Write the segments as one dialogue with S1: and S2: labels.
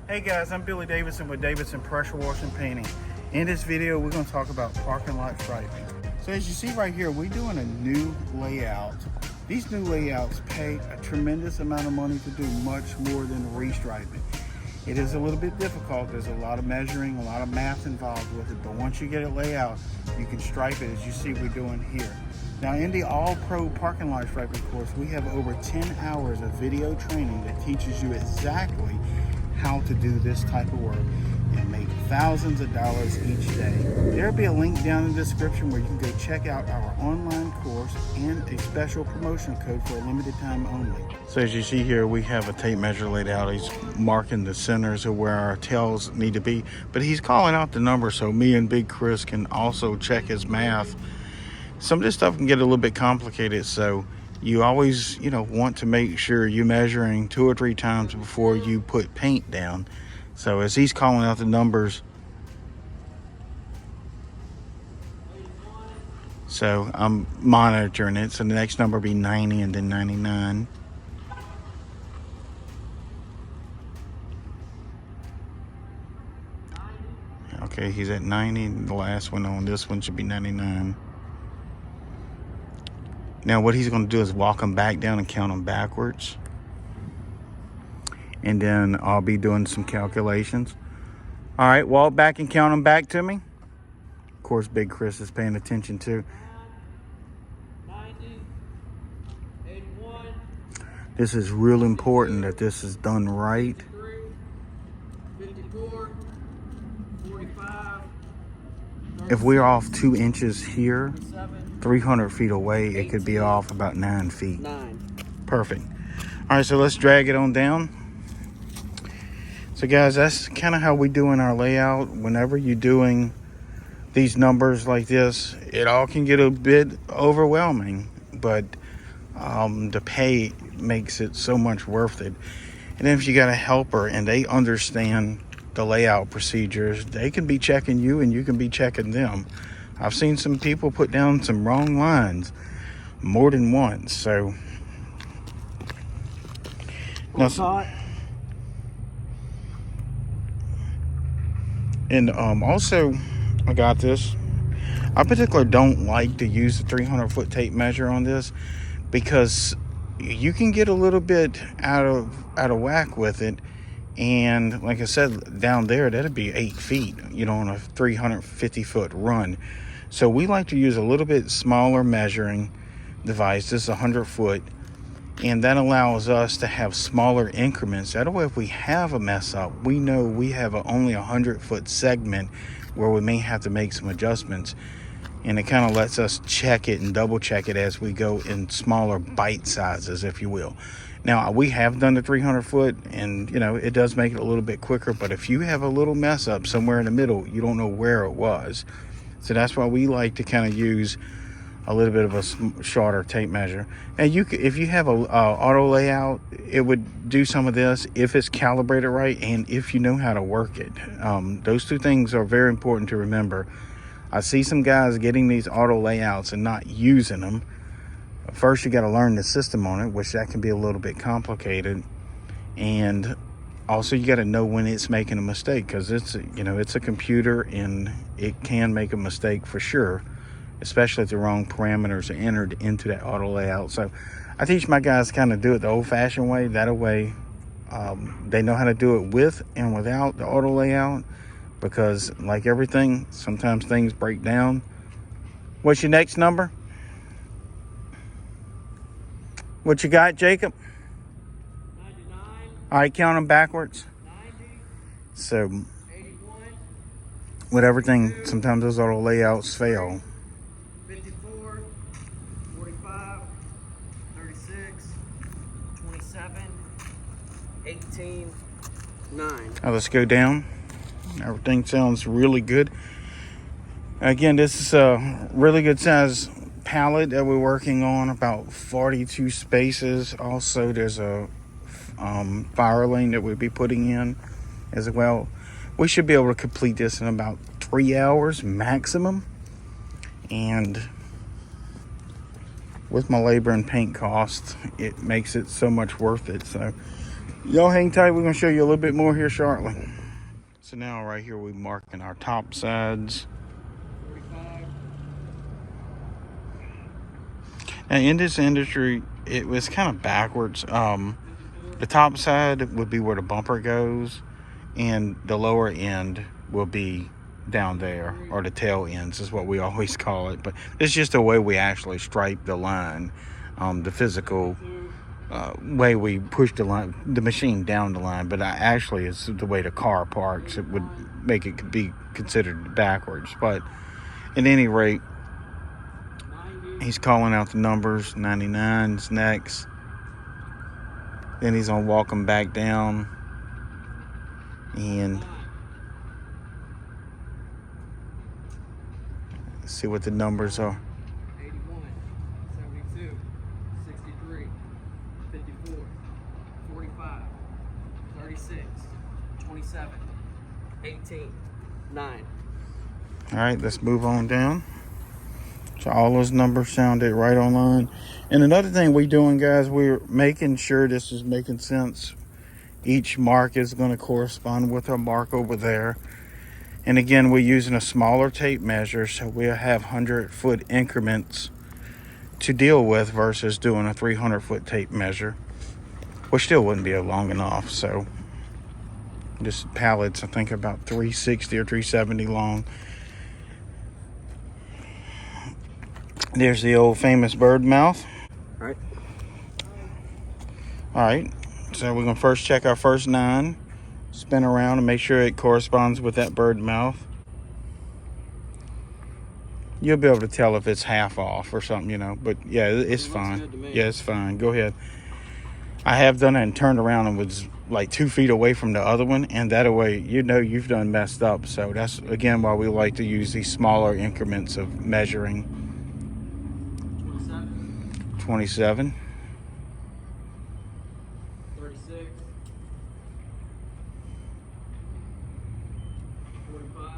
S1: Hey guys, I'm Billy Davidson with Davidson Pressure Washing Painting. In this video, we're going to talk about parking lot striping. So as you see right here, we're doing a new layout. These new layouts pay a tremendous amount of money to do, much more than restriping. It is a little bit difficult. There's a lot of measuring, a lot of math involved with it, but once you get it laid out, you can stripe it as you see we're doing here. Now in the All-Pro Parking Lot Striping course, we have over 10 hours of video training that teaches you exactly how to do this type of work and make thousands of dollars each day. There'll be a link down in the description where you can go check out our online course and a special promotional code for a limited time only. So as you see here, we have a tape measure laid out. He's marking the centers of where our tails need to be, but he's calling out the numbers so me and Big Chris can also check his math. Some of this stuff can get a little bit complicated, so you always, want to make sure you're measuring 2 or 3 times before you put paint down. So as he's calling out the numbers, so I'm monitoring it. So the next number will be 90 and then 99. Okay, he's at 90. The last one on this one should be 99. Now what he's going to do is walk them back down and count them backwards. And then I'll be doing some calculations. All right, walk back and count them back to me. Of course, Big Chris is paying attention too.
S2: 90, 81.
S1: This is real important that this is done right.
S2: 54, 45.
S1: If we're off 2 inches here,
S2: 37,
S1: 300 feet away, it could be off about 9 feet.
S2: 9.
S1: Perfect. All right, so let's drag it on down. So guys, that's kind of how we do in our layout. Whenever you're doing these numbers like this, it all can get a bit overwhelming, but the pay makes it so much worth it. And then if you got a helper and they understand the layout procedures, they can be checking you and you can be checking them. I've seen some people put down some wrong lines more than once. So now, and also I got this. I particularly don't like to use the 300-foot tape measure on this because you can get a little bit out of whack with it. And like I said, down there, that'd be 8 feet, on a 350-foot run. So we like to use a little bit smaller measuring device. This is 100-foot. And that allows us to have smaller increments. That way, if we have a mess up, we know we have only a 100-foot segment where we may have to make some adjustments. And it kind of lets us check it and double check it as we go in smaller bite sizes, if you will. Now, we have done the 300-foot, and, it does make it a little bit quicker. But if you have a little mess up somewhere in the middle, you don't know where it was. So that's why we like to kind of use a little bit of a shorter tape measure. And if you have a auto layout, it would do some of this if it's calibrated right and if you know how to work it. Those 2 things are very important to remember. I see some guys getting these auto layouts and not using them. First, you got to learn the system on it, which that can be a little bit complicated. And also, you got to know when it's making a mistake, because it's a computer and it can make a mistake for sure, especially if the wrong parameters are entered into that auto layout. So I teach my guys kind of do it the old-fashioned way. That way, they know how to do it with and without the auto layout, because like everything, sometimes things break down. What's your next number? What you got, Jacob?
S2: 99.
S1: All right, count them backwards.
S2: 90.
S1: So
S2: 81.
S1: with everything, sometimes those auto layouts fail.
S2: 54. 45. 36. 27. 18. 9.
S1: Now let's go down. Everything sounds really good. Again, this is a really good size pallet that we're working on, about 42 spaces. Also, there's a fire lane that we'll be putting in as well. We should be able to complete this in about 3 hours maximum. And with my labor and paint costs, it makes it so much worth it. So Y'all hang tight. We're going to show you a little bit more here shortly. So now right here we're marking our top sides.
S2: 45.
S1: Now in this industry, it was kind of backwards. The top side would be where the bumper goes, and the lower end will be down there, or the tail ends is what we always call it. But it's just the way we actually stripe the line, the physical way we push the line, the machine down the line. But actually, it's the way the car parks. It would make it be considered backwards. But at any rate, he's calling out the numbers. 99's next. Then he's gonna walk them back down, and see what the numbers are.
S2: 81, 72, 63, 54, 45, 36, 27, 18, 9.
S1: All right, let's move on down. So all those numbers sounded right on line. And another thing we're doing, guys, we're making sure this is making sense. Each mark is going to correspond with our mark over there. And again, we're using a smaller tape measure, so we'll have 100-foot increments to deal with versus doing a 300-foot tape measure, which still wouldn't be long enough. So this pallet's, I think, about 360 or 370 long. There's the old famous bird mouth.
S2: All right.
S1: All right, so we're gonna first check our first 9, spin around and make sure it corresponds with that bird mouth. You'll be able to tell if it's half off or something, you know, but yeah, it's fine. Yeah, it's fine. Go ahead. I have done it and turned around and was like 2 feet away from the other one, and that way you know you've done messed up. So that's again why we like to use these smaller increments of measuring. 27,
S2: 36, 45,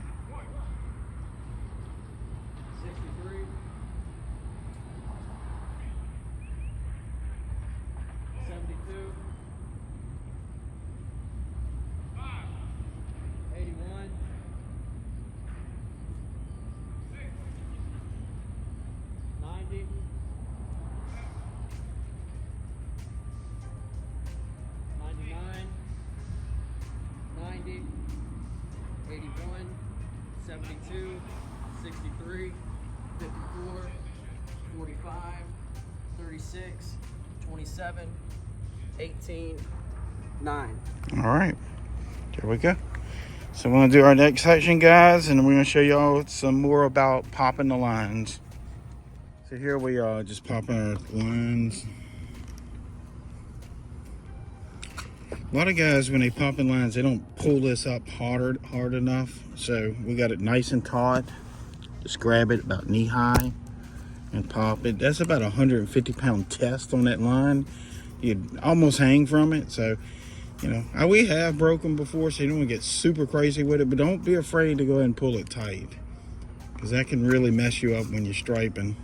S2: 54, 63, 72, 81, 90, 99, 90, 81, 72, 63, 54, 45, 36, 27, 18, 9.
S1: All right, there we go. So we're gonna do our next section, guys, and we're gonna show y'all some more about popping the lines. So here we are, just popping our lines. A lot of guys, when they pop in lines, they don't pull this up hard enough. So we got it nice and taut. Just grab it about knee high and pop it. That's about a 150-pound test on that line. You'd almost hang from it. So, you know, we have broken before, so you don't want to get super crazy with it, but don't be afraid to go ahead and pull it tight, because that can really mess you up when you're striping.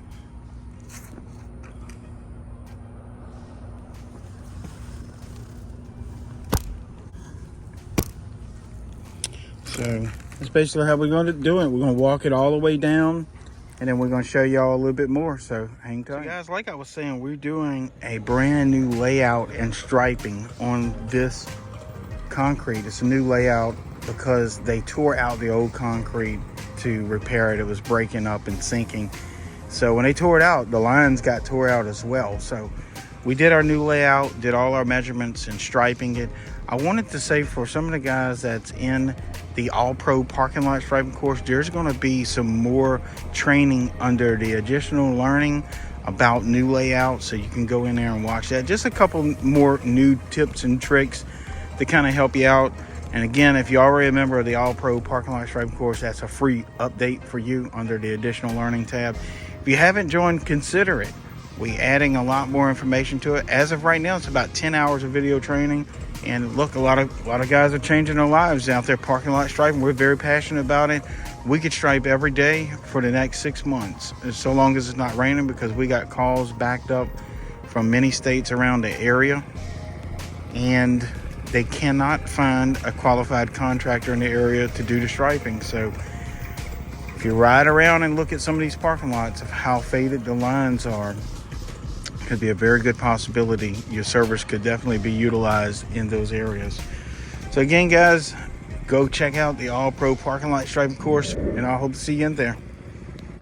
S1: So that's basically how we're going to do it. We're going to walk it all the way down, and then we're going to show y'all a little bit more. So hang tight. So guys, like I was saying, we're doing a brand new layout and striping on this concrete. It's a new layout because they tore out the old concrete to repair it. It was breaking up and sinking. So when they tore it out, the lines got tore out as well. So we did our new layout, did all our measurements and striping it. I wanted to say, for some of the guys that's in the All-Pro parking lot striping course, there's going to be some more training under the additional learning about new layouts, so you can go in there and watch that. Just a couple more new tips and tricks to kind of help you out. And again, if you already remember the All-Pro parking lot striping course, that's a free update for you under the additional learning tab. If you haven't joined, consider it. We adding a lot more information to it. As of right now, it's about 10 hours of video training. And look, a lot of guys are changing their lives out there parking lot striping. We're very passionate about it. We could stripe every day for the next 6 months, so long as it's not raining, because we got calls backed up from many states around the area, and they cannot find a qualified contractor in the area to do the striping. So if you ride around and look at some of these parking lots of how faded the lines are, could be a very good possibility your service could definitely be utilized in those areas. So again, guys, go check out the All Pro Parking Lot Striping course, and I hope to see you in there.